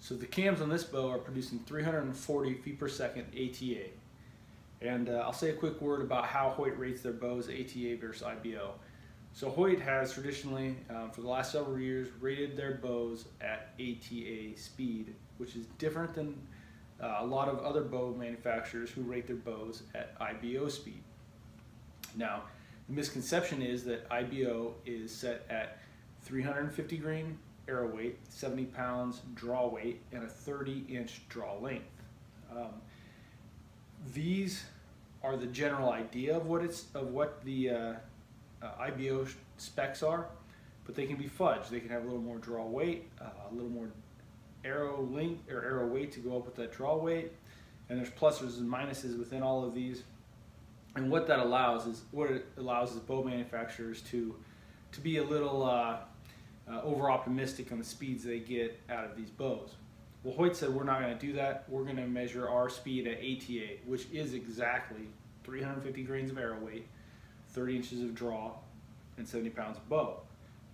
So the cams on this bow are producing 340 feet per second ATA. And I'll say a quick word about how Hoyt rates their bows ATA versus IBO. So Hoyt has traditionally, for the last several years, rated their bows at ATA speed, which is different than a lot of other bow manufacturers who rate their bows at IBO speed. Now, the misconception is that IBO is set at 350 grain arrow weight, 70 pounds draw weight, and a 30-inch draw length. These are the general idea of what the IBO specs are, but they can be fudged. They can have a little more draw weight, a little more arrow length or arrow weight to go up with that draw weight, and there's pluses and minuses within all of these. And what it allows is bow manufacturers to be a little over optimistic on the speeds they get out of these bows. Well, Hoyt said we're not going to do that. We're going to measure our speed at ATA, which is exactly 350 grains of arrow weight, 30 inches of draw, and 70 pounds of bow,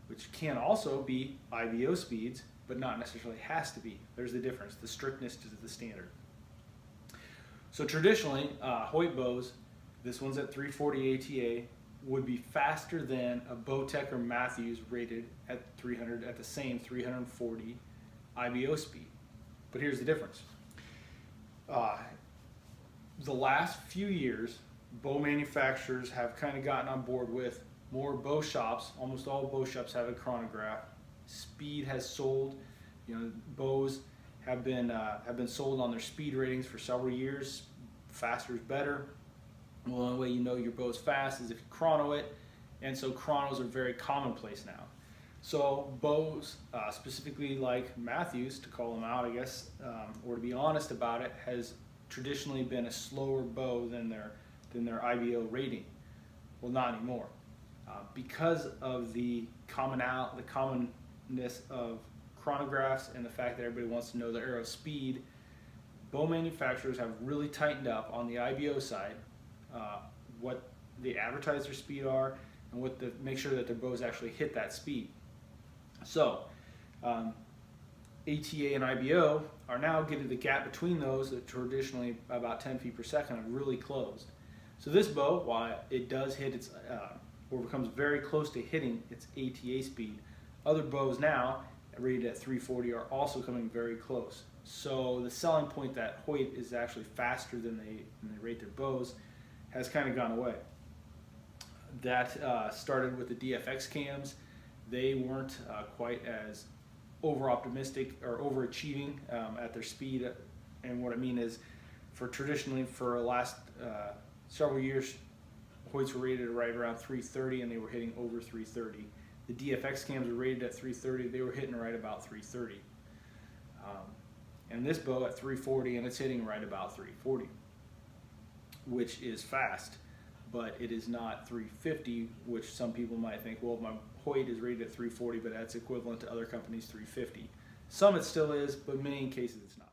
which can also be IBO speeds, but not necessarily has to be. There's the difference. The strictness to the standard. So traditionally, Hoyt bows, this one's at 340 ATA, would be faster than a Bowtech or Matthews rated at the same 340 IBO speed. But here's the difference. The last few years, bow manufacturers have kind of gotten on board with more bow shops. Almost all bow shops have a chronograph. Speed has sold. Bows have been sold on their speed ratings for several years. Faster is better. The only way you know your bow is fast is if you chrono it, and so chronos are very commonplace now. So bows, specifically like Matthews, to call them out, I guess, or to be honest about it, has traditionally been a slower bow than their IBO rating. Well, not anymore, because of the commonness of chronographs and the fact that everybody wants to know the arrow speed. Bow manufacturers have really tightened up on the IBO side. What they advertise their speed are, and make sure that their bows actually hit that speed. So ATA and IBO are now getting the gap between those that traditionally about 10 feet per second have really closed. So this bow, while it does hit its or becomes very close to hitting its ATA speed, other bows now rated at 340 are also coming very close. So the selling point that Hoyt is actually faster than they rate their bows has kind of gone away. That started with the DFX cams. They weren't quite as over-optimistic or overachieving at their speed. And what I mean is, traditionally for the last several years, Hoyts were rated right around 330 and they were hitting over 330. The DFX cams were rated at 330, they were hitting right about 330. And this bow at 340 and it's hitting right about 340. Which is fast, but it is not 350, which some people might think, well, my Hoyt is rated at 340, but that's equivalent to other companies' 350. Some it still is, but in many cases it's not.